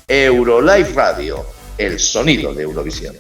Eurolive Radio, el sonido de Eurovisión.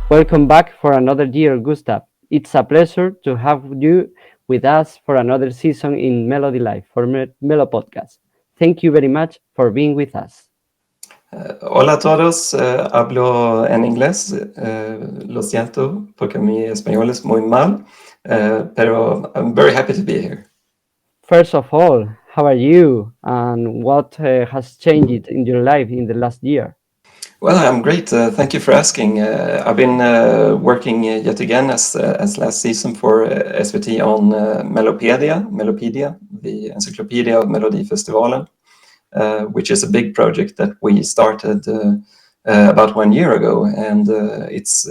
Welcome back for another year, Gustav. It's a pleasure to have you with us for another season in MelodiLive for Melo Podcast. Thank you very much for being with us. Hola a todos, hablo en inglés, lo siento porque mi español es muy mal, pero I'm very happy to be here. First of all, how are you and what has changed in your life in the last year? Well, I'm great. Thank you for asking. I've been working yet again as last season for SVT on Melopedia, the encyclopedia of Melodifestivalen, which is a big project that we started about 1 year ago, and it's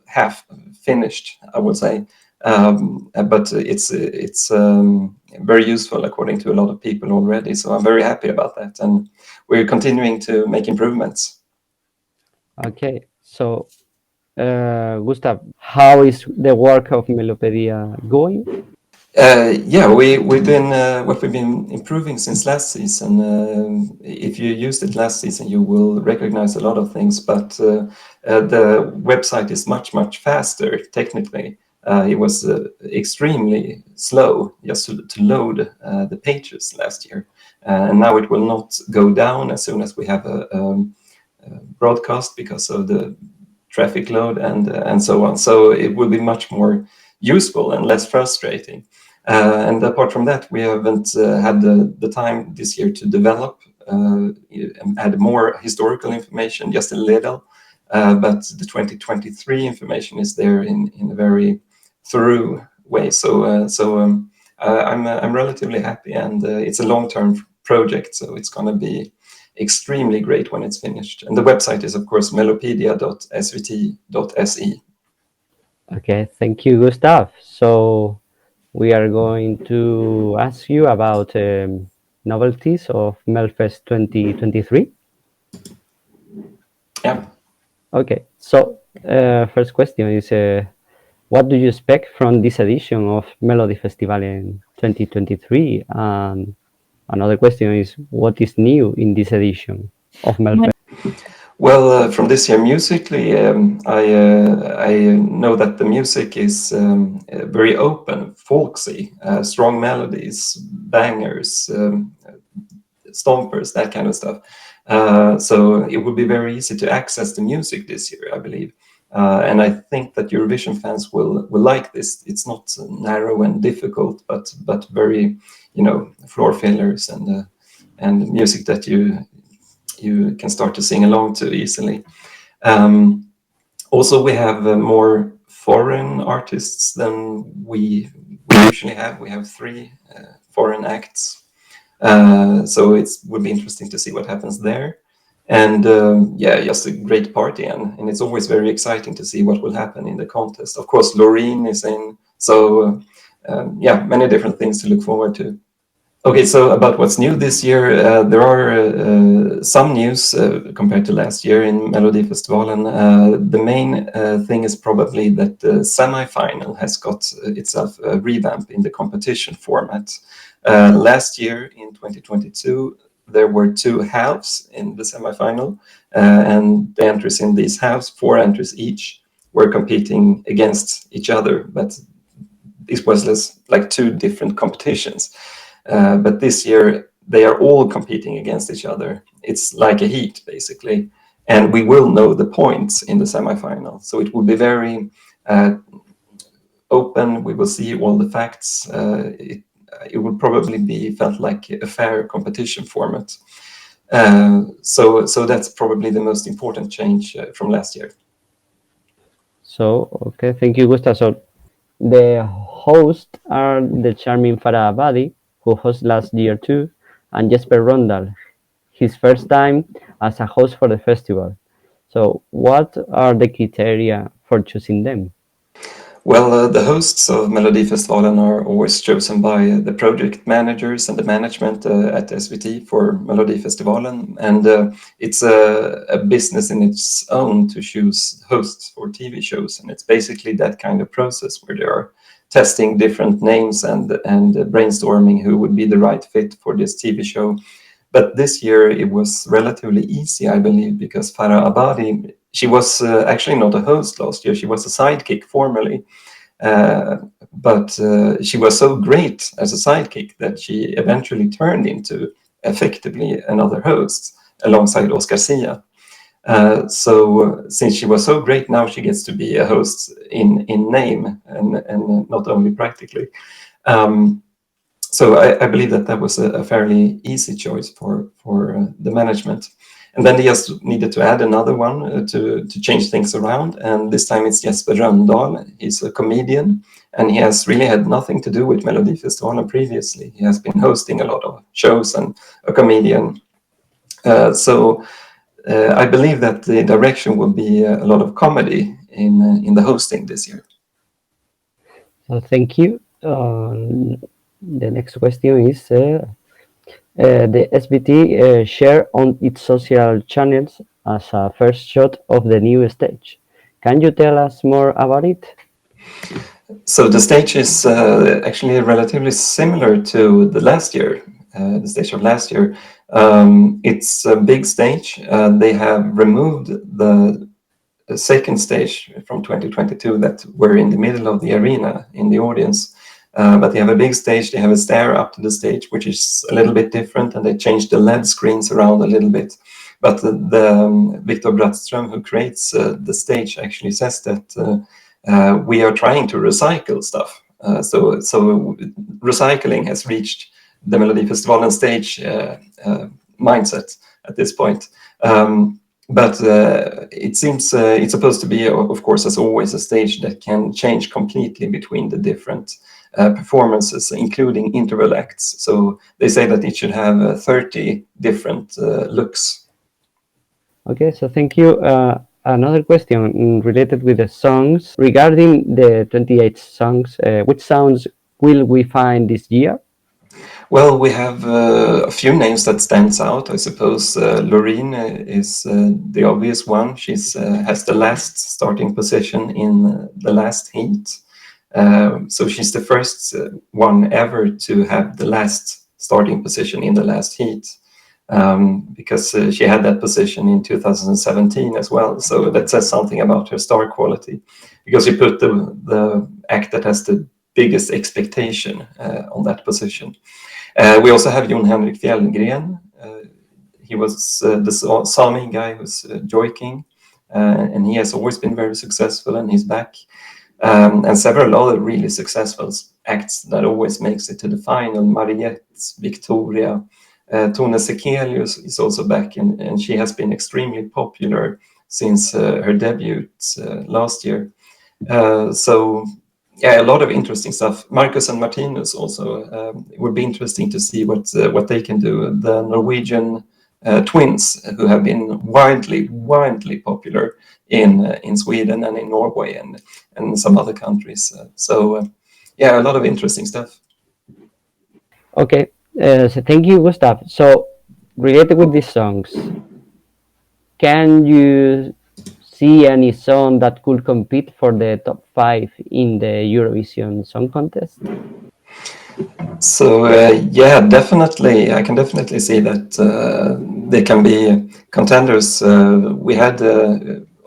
half finished, I would say. But it's very useful according to a lot of people already. So I'm very happy about that, and we're continuing to make improvements. Okay, so Gustav, how is the work of Melopedia going? We've been what we've been improving since last season. If you used it last season, you will recognize a lot of things, but the website is much faster technically. It was extremely slow just to load the pages last year, and now it will not go down as soon as we have a broadcast because of the traffic load and so on. So it will be much more useful and less frustrating. And apart from that, we haven't had the time this year to develop and add more historical information, just a little. But the 2023 information is there in a very thorough way. So I'm relatively happy, and it's a long-term project, so it's going to be extremely great when it's finished. And the website is, of course, melopedia.svt.se. Okay, thank you, Gustav. So we are going to ask you about novelties of Melfest 2023. Yeah. Okay, so first question is, what do you expect from this edition of Melodifestivalen 2023? And another question is, what is new in this edition of Melfest? Well, from this year musically, I know that the music is very open, folksy, strong melodies, bangers, stompers, that kind of stuff. So it will be very easy to access the music this year, I believe. And I think that Eurovision fans will like this. It's not narrow and difficult, but very, floor fillers and music that you can start to sing along to easily. Also, we have more foreign artists than we usually have. We have 3 foreign acts. So it would be interesting to see what happens there. And just a great party. And it's always very exciting to see what will happen in the contest. Of course, Loreen is in. So many different things to look forward to. Okay, so about what's new this year, there are some news compared to last year in Melodifestivalen. The main thing is probably that the semi-final has got itself a revamp in the competition format. Last year, in 2022, there were 2 halves in the semi-final, and the entries in these halves, 4 entries each, were competing against each other, but it was like 2 different competitions. But this year, they are all competing against each other. It's like a heat, basically. And we will know the points in the semifinal. So it will be very open. We will see all the facts. It will probably be felt like a fair competition format. So that's probably the most important change from last year. So, okay, thank you, Gustav. So, the hosts are the charming Farah Abadi, who hosted last year too, and Jesper Rondal, his first time as a host for the festival. So, what are the criteria for choosing them? Well, the hosts of Melodifestivalen are always chosen by the project managers and the management at SVT for Melodifestivalen, and it's a business in its own to choose hosts for TV shows, and it's basically that kind of process where they are testing different names and brainstorming who would be the right fit for this TV show. But this year it was relatively easy, I believe, because Farah Abadi, she was actually not a host last year. She was a sidekick formerly. But she was so great as a sidekick that she eventually turned into effectively another host alongside Oscar Sia. So since she was so great, now she gets to be a host in name and not only practically. So I believe that was a fairly easy choice for the management. And then they just needed to add another one to change things around. And this time it's Jesper Rönndahl. He's a comedian, and he has really had nothing to do with Melodifestivalen previously. He has been hosting a lot of shows and a comedian. So I believe that the direction will be a lot of comedy in the hosting this year. So, thank you. The next question is the SVT share on its social channels as a first shot of the new stage. Can you tell us more about it? So the stage is actually relatively similar to the last year, the stage of last year. It's a big stage. They have removed the second stage from 2022 that were in the middle of the arena in the audience. But they have a big stage, they have a stair up to the stage, which is a little bit different, and they changed the LED screens around a little bit. But the Victor Brattström, who creates the stage, actually says that we are trying to recycle stuff. So recycling has reached the Melodifestivalen stage mindset at this point. But it seems it's supposed to be, of course, as always, a stage that can change completely between the different performances, including interval acts. So they say that it should have 30 different looks. Okay, so thank you. Another question related with the songs. Regarding the 28 songs, which songs will we find this year? Well, we have a few names that stands out. I suppose Loreen is the obvious one. She's has the last starting position in the last heat. So she's the first one ever to have the last starting position in the last heat, because she had that position in 2017 as well. So that says something about her star quality, because she put the act that has the biggest expectation on that position. We also have Jon Henrik Fjällgren. He was the Sami guy who's Joy King, and he has always been very successful, and he's back. And several other really successful acts that always makes it to the final. Mariette, Victoria, Tone Sekelius is also back, and she has been extremely popular since her debut last year. So yeah, a lot of interesting stuff. Marcus and Martinus also. It would be interesting to see what they can do. The Norwegian twins, who have been widely popular in Sweden and in Norway and some other countries. So yeah, a lot of interesting stuff. Okay, so thank you, Gustav. So related with these songs, can you see any song that could compete for the top 5 in the Eurovision Song Contest? So yeah, definitely, I can definitely see that they can be contenders. We had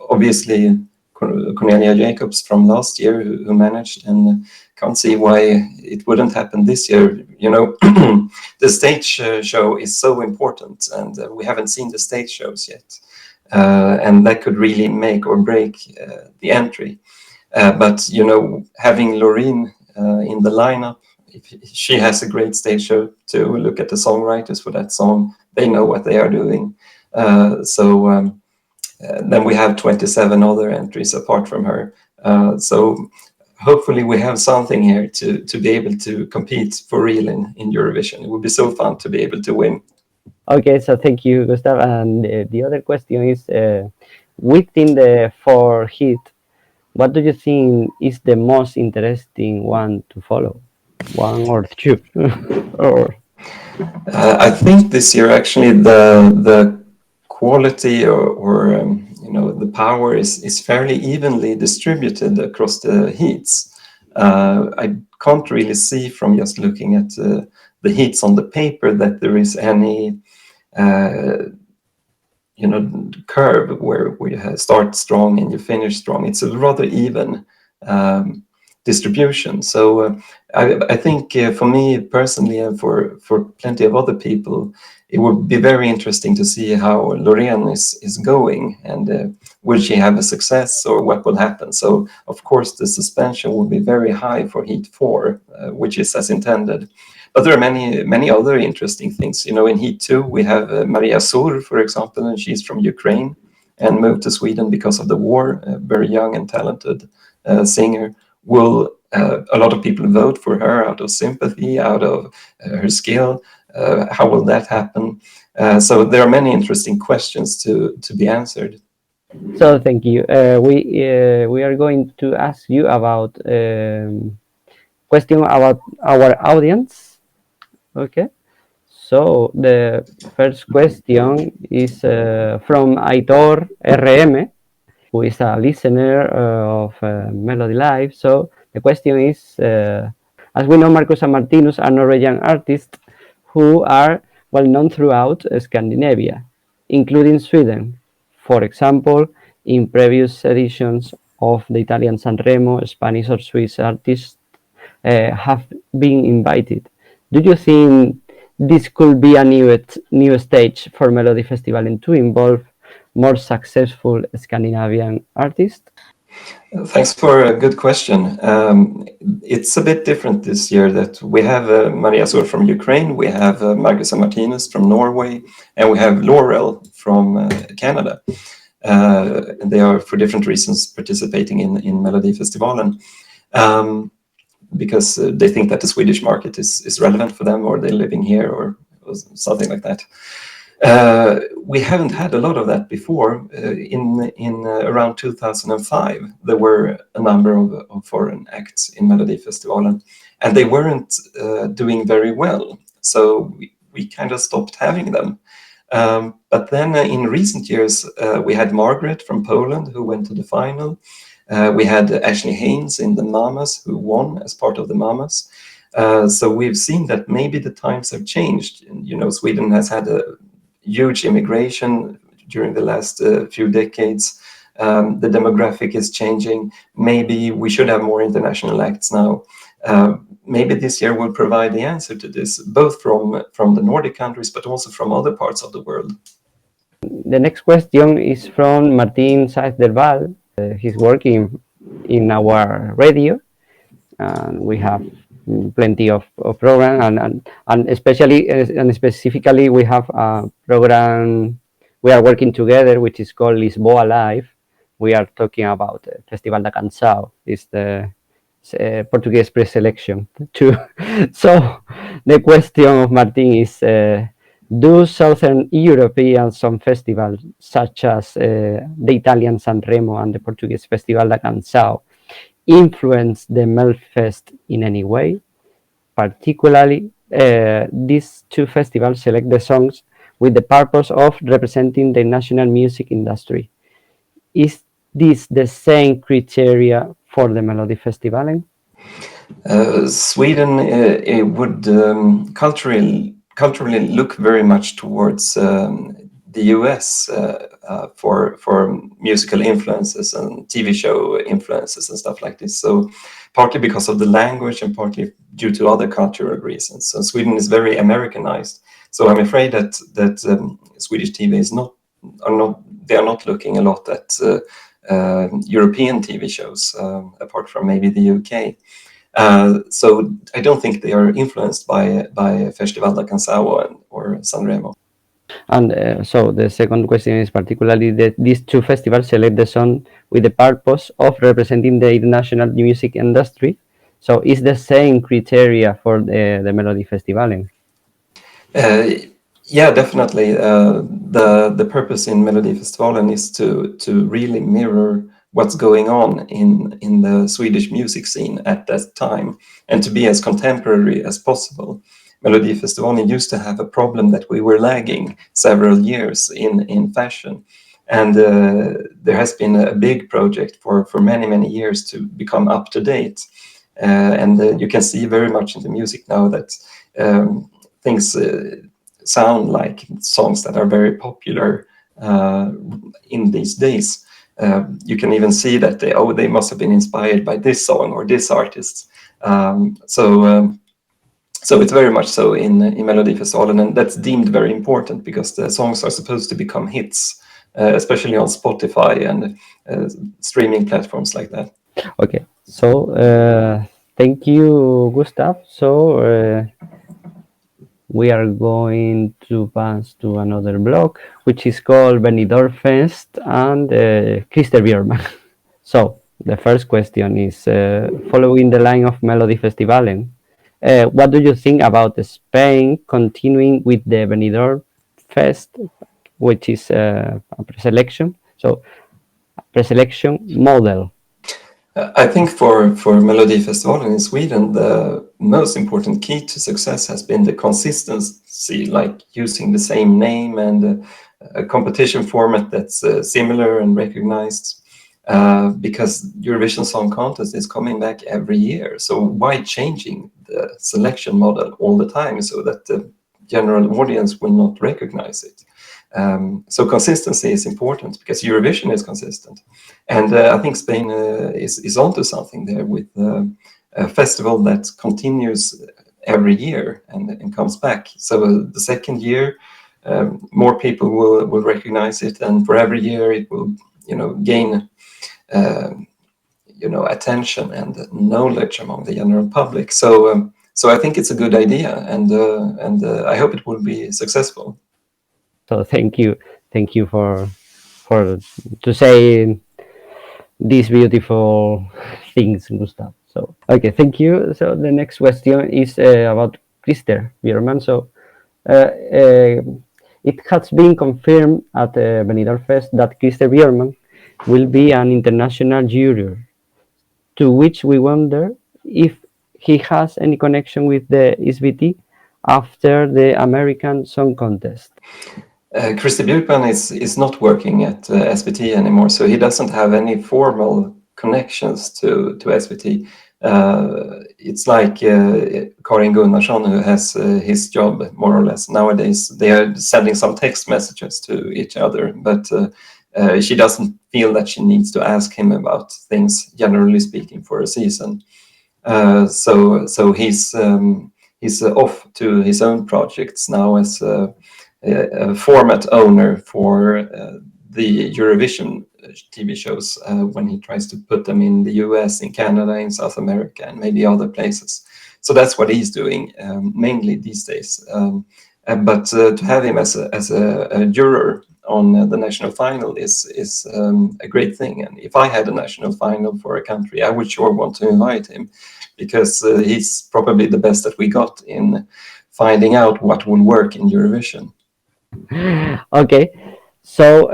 obviously Cornelia Jacobs from last year who managed, and can't see why it wouldn't happen this year. You know, the stage show is so important, and we haven't seen the stage shows yet, and that could really make or break the entry. But you know, having Loreen in the lineup, she has a great stage show too. Look at the songwriters for that song; they know what they are doing. Then we have 27 other entries apart from her. So hopefully we have something here to be able to compete for real in Eurovision. It would be so fun to be able to win. Okay, so thank you, Gustav. And the other question is, within the four hit, what do you think is the most interesting one to follow? One or two? Or I think this year actually the quality or the power is fairly evenly distributed across the heats. I can't really see from just looking at the heats on the paper that there is any curve where you start strong and you finish strong. It's a rather even distribution. So I think for me personally and for plenty of other people, it would be very interesting to see how Loreen is going, and will she have a success or what will happen. So of course the suspension will be very high for Heat 4, which is as intended. But there are many other interesting things. In Heat 2 we have Maria Sur, for example, and she's from Ukraine and moved to Sweden because of the war. A very young and talented singer. Will a lot of people vote for her out of sympathy, out of her skill? How will that happen? So there are many interesting questions to be answered. so thank you. We are going to ask you about question about our audience. Okay. So the first question is from Aitor RM, who is a listener of MelodiLive. So the question is, as we know, Marcus and Martinus are Norwegian artists who are well known throughout Scandinavia, including Sweden. For example, in previous editions of the Italian Sanremo, Spanish or Swiss artists have been invited. Do you think this could be a new stage for Melody Festival and to involve more successful Scandinavian artists? Thanks for a good question. It's a bit different this year that we have Maria Sur from Ukraine, we have Marcus and Martinus from Norway, and we have Laurel from Canada. They are, for different reasons, participating in Melody Festivalen. Because they think that the Swedish market is relevant for them, or they're living here, or something like that. We haven't had a lot of that before. In around 2005, there were a number of foreign acts in Melody Festivalen, and they weren't doing very well. So we kind of stopped having them. But then in recent years, we had Margaret from Poland who went to the final. We had Ashley Haynes in the Mamas who won as part of the Mamas. So we've seen that maybe the times have changed. Sweden has had a huge immigration during the last few decades. The demographic is changing. Maybe we should have more international acts now. Maybe this year will provide the answer to this, both from the Nordic countries, but also from other parts of the world. The next question is from Martin Saez del Val. He's working in our radio, and we have plenty of program, and especially and specifically we have a program we are working together, which is called Lisboa Live. We are talking about Festival da Canção. It's the Portuguese pre-selection too. So the question of Martin is, do Southern European song festivals such as the Italian Sanremo and the Portuguese Festival da Canção influence the Melfest in any way? Particularly, these two festivals select the songs with the purpose of representing the national music industry. Is this the same criteria for the Melody Festivalen? Sweden it would culturally look very much towards the US for musical influences and TV show influences and stuff like this. So partly because of the language and partly due to other cultural reasons. So Sweden is very Americanized. So I'm afraid that Swedish TV they are not looking a lot at European TV shows, apart from maybe the UK. So I don't think they are influenced by Festival da Canção or Sanremo. And so the second question is particularly that these two festivals select the song with the purpose of representing the international music industry. So is the same criteria for the Melody Festivalen? Yeah, definitely. The purpose in MelodiFestivalen is to really mirror what's going on in the Swedish music scene at that time, and to be as contemporary as possible. MelodiFestivalen used to have a problem that we were lagging several years in fashion, and there has been a big project for many years to become up to date. And you can see very much in the music now that things sound like songs that are very popular in these days. You can even see that they must have been inspired by this song or this artist. So it's very much so in MelodiFestivalen, and that's deemed very important because the songs are supposed to become hits, especially on Spotify and streaming platforms like that. Okay, so thank you, Gustav. So we are going to pass to another blog, which is called Benidorm Fest and Christer Björkman. So the first question is, following the line of Melody Festivalen, what do you think about Spain continuing with the Benidorm Fest, which is a preselection? So preselection model. I think for MelodiFestivalen in Sweden, the most important key to success has been the consistency, like using the same name and a competition format that's similar and recognized. Because Eurovision Song Contest is coming back every year, so why changing the selection model all the time so that the general audience will not recognize it? So consistency is important because Eurovision is consistent, and I think Spain is onto something there with a festival that continues every year and comes back. So the second year, more people will recognize it, and for every year it will, gain attention and knowledge among the general public. So I think it's a good idea, and I hope it will be successful. So thank you for to say these beautiful things, Gustav. So okay, thank you. So the next question is about Christer Björkman. So it has been confirmed at Benidorm Fest that Christer Björkman will be an international juror, to which we wonder if he has any connection with the SVT after the American Song Contest. Christer Björkman is not working at SVT anymore, so he doesn't have any formal connections to SVT. It's like Karin Gunnarsson, who has his job more or less nowadays. They are sending some text messages to each other, but she doesn't feel that she needs to ask him about things, generally speaking, for a season. So he's off to his own projects now as a format owner for the Eurovision TV shows when he tries to put them in the US, in Canada, in South America, and maybe other places. So that's what he's doing mainly these days. But to have him as a juror on the national final is a great thing. And if I had a national final for a country, I would sure want to invite him, because he's probably the best that we got in finding out what will work in Eurovision. Okay, so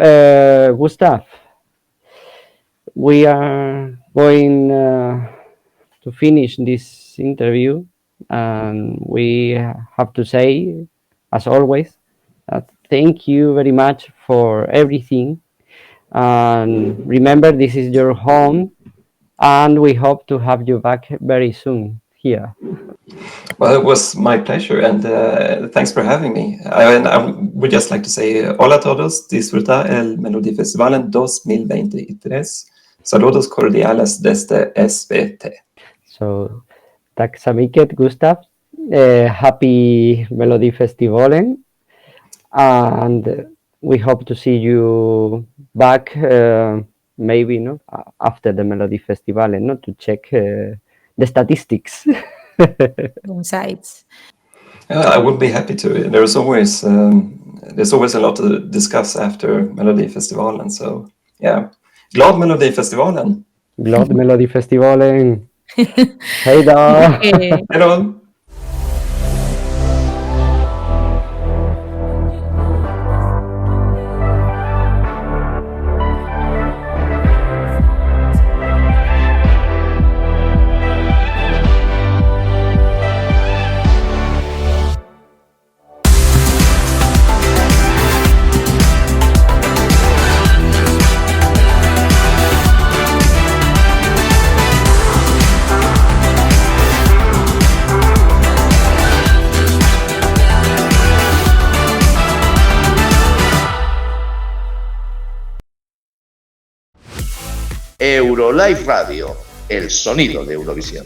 Gustav, we are going to finish this interview, and we have to say, as always, thank you very much for everything, and remember, this is your home, and we hope to have you back very soon here. Well, it was my pleasure, and thanks for having me. I would just like to say, hola a todos, disfruta el MelodiFestivalen 2023. Saludos cordiales desde SVT. So, tack så mycket, Gustav. Happy MelodiFestivalen, and we hope to see you back, maybe after the MelodiFestivalen, to check the statistics. Sites. I would be happy to. There's always there's always a lot to discuss after Melodifestivalen. So yeah, glad Melodifestivalen. Glad Melodifestivalen. Hej då! Hej då! Eurolive Radio, el sonido de Eurovisión.